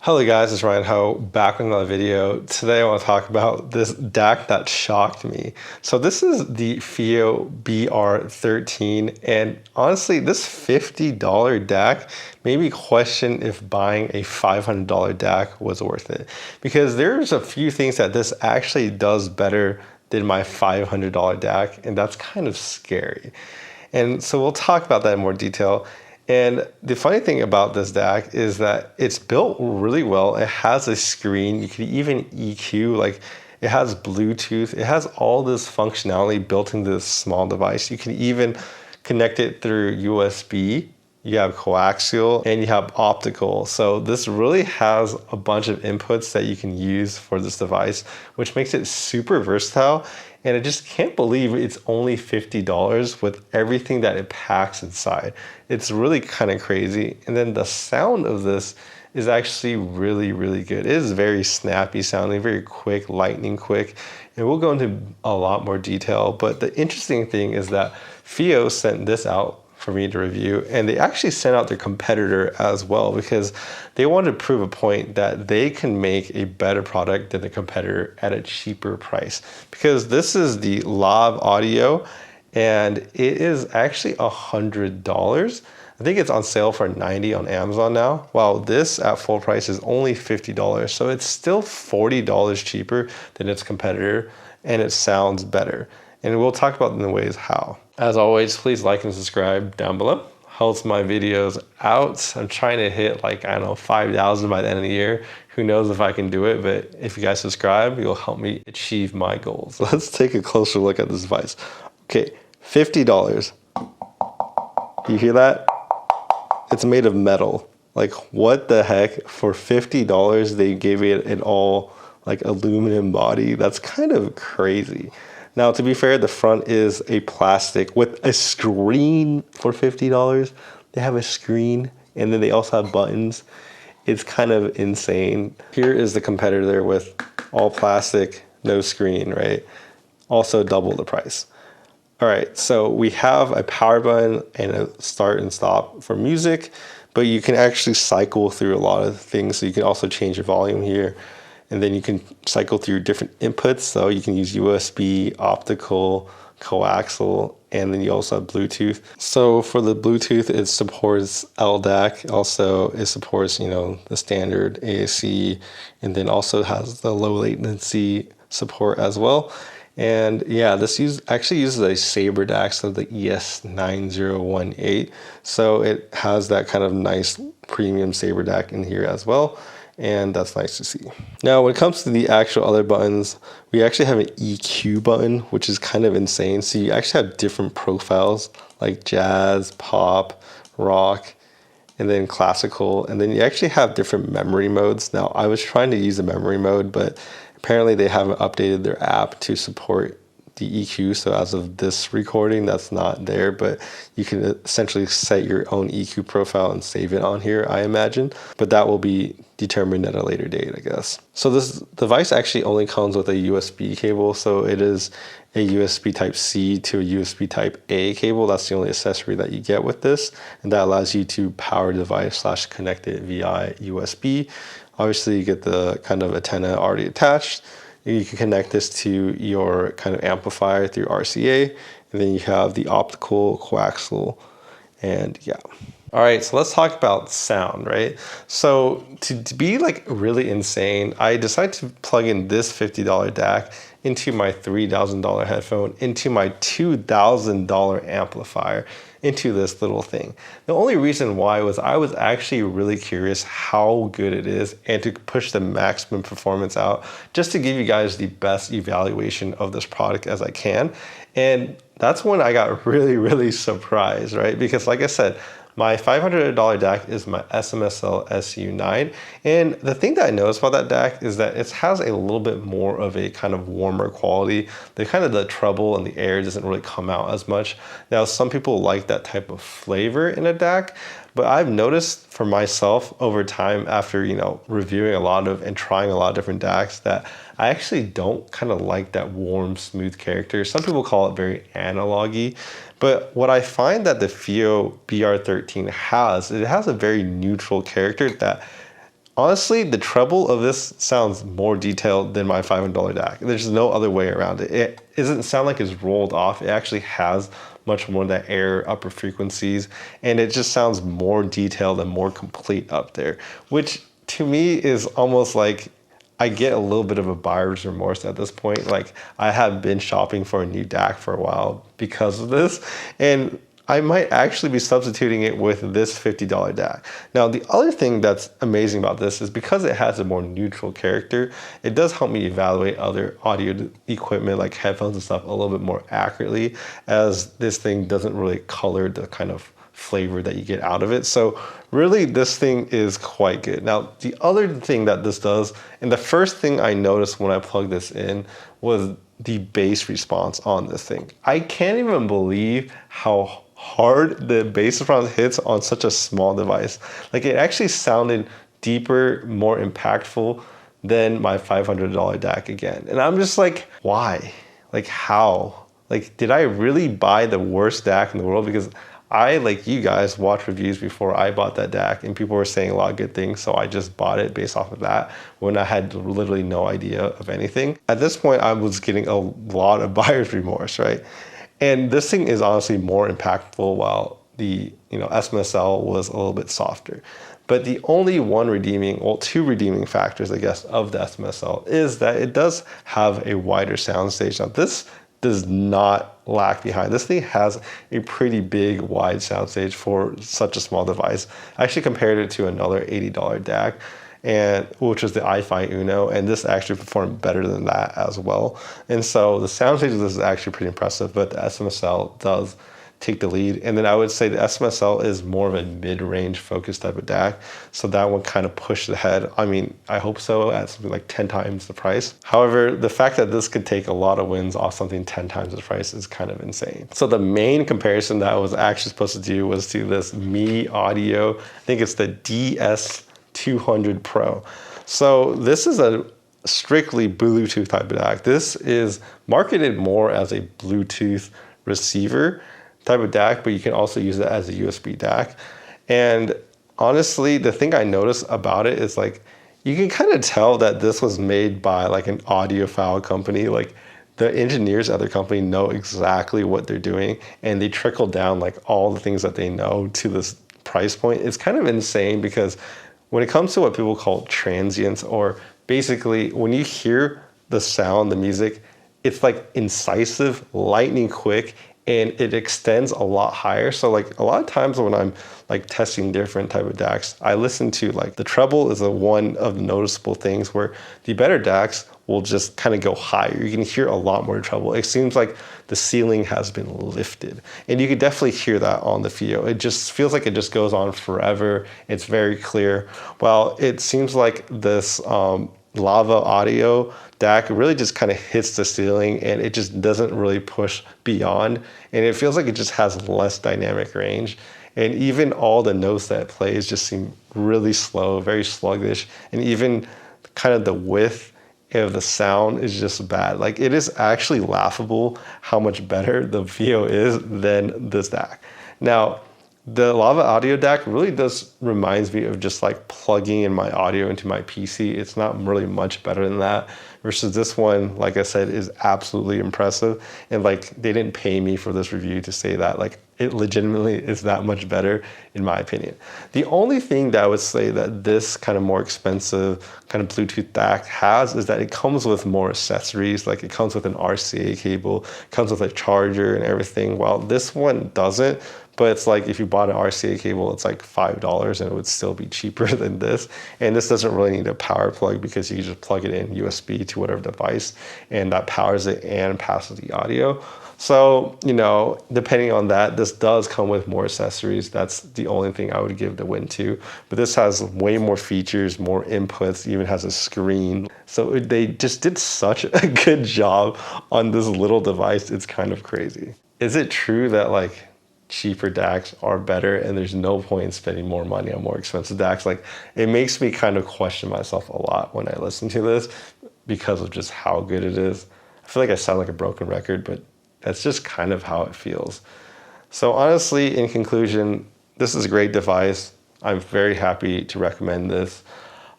Hello guys, it's Ryan Ho back with another video. Today I want to talk about this DAC that shocked me. So this is the Fiio BR13, and honestly this $50 DAC made me question if buying a $500 DAC was worth it. Because there's a few things that this actually does better than my $500 DAC, and that's kind of scary. And so we'll talk about that in more detail. And the funny thing about this DAC is that it's built really well. It has a screen. You can even EQ, like it has Bluetooth. It has all this functionality built into this small device. You can even connect it through USB. You have coaxial and you have optical. So this really has a bunch of inputs that you can use for this device, which makes it super versatile. And I just can't believe it's only $50 with everything that it packs inside. It's really kind of crazy. And then the sound of this is actually really, really good. It is very snappy sounding, very quick, lightning quick. And we'll go into a lot more detail. But the interesting thing is that Fiio sent this out for me to review, and they actually sent out their competitor as well because they wanted to prove a point that they can make a better product than the competitor at a cheaper price. Because this is the Lav Audio, and it is actually $100. I think it's on sale for $90 on Amazon now, while this at full price is only $50. So it's still $40 cheaper than its competitor, and it sounds better. And we'll talk about in the ways how. As always, please like and subscribe down below. Helps my videos out. I'm trying to hit like, I don't know, 5,000 by the end of the year. Who knows if I can do it, but if you guys subscribe, you'll help me achieve my goals. Let's take a closer look at this device. Okay, $50. You hear that? It's made of metal. Like what the heck? For $50, they gave it an all like aluminum body. That's kind of crazy. Now, to be fair, the front is a plastic with a screen for $50. They have a screen, and then they also have buttons. It's kind of insane. Here is the competitor with all plastic, no screen, right? Also double the price. All right, so we have a power button and a start and stop for music, but you can actually cycle through a lot of things. So you can also change your volume here. And then you can cycle through different inputs. So you can use USB, optical, coaxial, and then you also have Bluetooth. So for the Bluetooth, it supports LDAC. Also, it supports, the standard AAC, and then also has the low latency support as well. And yeah, this actually uses a Sabre DAC, so the ES9018. So it has that kind of nice premium Sabre DAC in here as well. And that's nice to see. Now, when it comes to the actual other buttons, we actually have an EQ button, which is kind of insane. So you actually have different profiles like jazz, pop, rock, and then classical. And then you actually have different memory modes. Now, I was trying to use the memory mode, but apparently they haven't updated their app to support the EQ. So as of this recording, that's not there, but you can essentially set your own EQ profile and save it on here, I imagine. But that will be determined at a later date, I guess. So this device actually only comes with a USB cable. So it is a USB type C to a USB type A cable. That's the only accessory that you get with this. And that allows you to power the device / connect it via USB. Obviously you get the kind of antenna already attached. You can connect this to your kind of amplifier through RCA, and then you have the optical, coaxial, and yeah. All right, so let's talk about sound, right? So to be like really insane, I decided to plug in this $50 DAC into my $3,000 headphone, into my $2,000 amplifier, into this little thing. The only reason why was I was actually really curious how good it is and to push the maximum performance out just to give you guys the best evaluation of this product as I can. And that's when I got really, really surprised, right? Because like I said, my $500 DAC is my SMSL SU9. And the thing that I noticed about that DAC is that it has a little bit more of a kind of warmer quality. The treble and the air doesn't really come out as much. Now, some people like that type of flavor in a DAC, but I've noticed for myself over time after, reviewing a lot of and trying a lot of different DACs that I actually don't kind of like that warm, smooth character. Some people call it very analog-y. But what I find that the Fiio BR13 has, it has a very neutral character that honestly, the treble of this sounds more detailed than my $500 DAC. There's no other way around it. It doesn't sound like it's rolled off. It actually has much more of that air, upper frequencies, and it just sounds more detailed and more complete up there, which to me is almost like I get a little bit of a buyer's remorse at this point. Like, I have been shopping for a new DAC for a while because of this, and I might actually be substituting it with this $50 DAC. Now, the other thing that's amazing about this is because it has a more neutral character, it does help me evaluate other audio equipment like headphones and stuff a little bit more accurately, as this thing doesn't really color the kind of flavor that you get out of it. So really, this thing is quite good. Now, the other thing that this does, and the first thing I noticed when I plugged this in, was the bass response on this thing. I can't even believe how hard the bass response hits on such a small device. Like, it actually sounded deeper, more impactful than my $500 DAC again. And I'm just like, why? Like, how? Like, did I really buy the worst DAC in the world? Because I, like you guys, watched reviews before I bought that DAC, and people were saying a lot of good things, so I just bought it based off of that when I had literally no idea of anything. At this point, I was getting a lot of buyer's remorse, right? And this thing is honestly more impactful, while the SMSL was a little bit softer. But the only two redeeming factors, I guess, of the SMSL is that it does have a wider soundstage. Now, this does not lag behind. This thing has a pretty big, wide soundstage for such a small device. I actually compared it to another $80 DAC, which was the iFi Uno, and this actually performed better than that as well. And so the soundstage of this is actually pretty impressive, but the SMSL does take the lead. And then I would say the SMSL is more of a mid-range focused type of DAC. So that one kind of pushed ahead. I mean, I hope so, at something like 10 times the price. However, the fact that this could take a lot of wins off something 10 times the price is kind of insane. So the main comparison that I was actually supposed to do was to this Mi Audio. I think it's the DS200 Pro. So this is a strictly Bluetooth type of DAC. This is marketed more as a Bluetooth receiver type of DAC, but you can also use it as a USB DAC. And honestly, the thing I noticed about it is, like, you can kind of tell that this was made by like an audiophile company. Like, the engineers at their company know exactly what they're doing, and they trickle down like all the things that they know to this price point. It's kind of insane, because when it comes to what people call transients, or basically when you hear the sound, the music, it's like incisive, lightning quick, and it extends a lot higher. So like a lot of times when I'm like testing different type of DACs, I listen to, like, the treble is one of the noticeable things where the better DACs will just kind of go higher. You can hear a lot more treble. It seems like the ceiling has been lifted, and you can definitely hear that on the Fiio. It just feels like it just goes on forever. It's very clear. Well, it seems like this Lava Audio DAC really just kind of hits the ceiling, and it just doesn't really push beyond, and it feels like it just has less dynamic range. And even all the notes that it plays just seem really slow, very sluggish, and even kind of the width of the sound is just bad. Like, it is actually laughable how much better the Fiio is than this DAC. Now, the Lava Audio DAC really does reminds me of just like plugging in my audio into my PC. It's not really much better than that. Versus this one, like I said, is absolutely impressive. And like, they didn't pay me for this review to say that. Like, it legitimately is that much better, in my opinion. The only thing that I would say that this kind of more expensive kind of Bluetooth DAC has is that it comes with more accessories. Like, it comes with an RCA cable, comes with a charger and everything. While this one doesn't. But it's like, if you bought an RCA cable, it's like $5, and it would still be cheaper than this. And this doesn't really need a power plug, because you can just plug it in USB to whatever device, and that powers it and passes the audio. So, depending on that, this does come with more accessories. That's the only thing I would give the win to. But this has way more features, more inputs, even has a screen. So they just did such a good job on this little device. It's kind of crazy. Is it true that like cheaper DACs are better, and there's no point in spending more money on more expensive DACs? Like, it makes me kind of question myself a lot when I listen to this, because of just how good it is. I feel like I sound like a broken record, but that's just kind of how it feels. So honestly, in conclusion, this is a great device. I'm very happy to recommend this.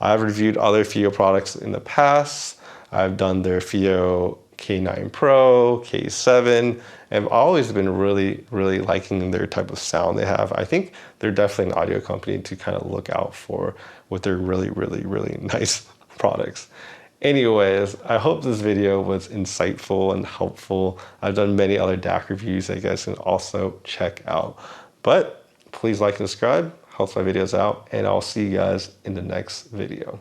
I've reviewed other Fiio products in the past. I've done their Fiio K9 Pro, K7, and I've always been really, really liking their type of sound they have. I think they're definitely an audio company to kind of look out for with their really, really, really nice products. Anyways, I hope this video was insightful and helpful. I've done many other DAC reviews that you guys can also check out. But please like and subscribe, helps my videos out, and I'll see you guys in the next video.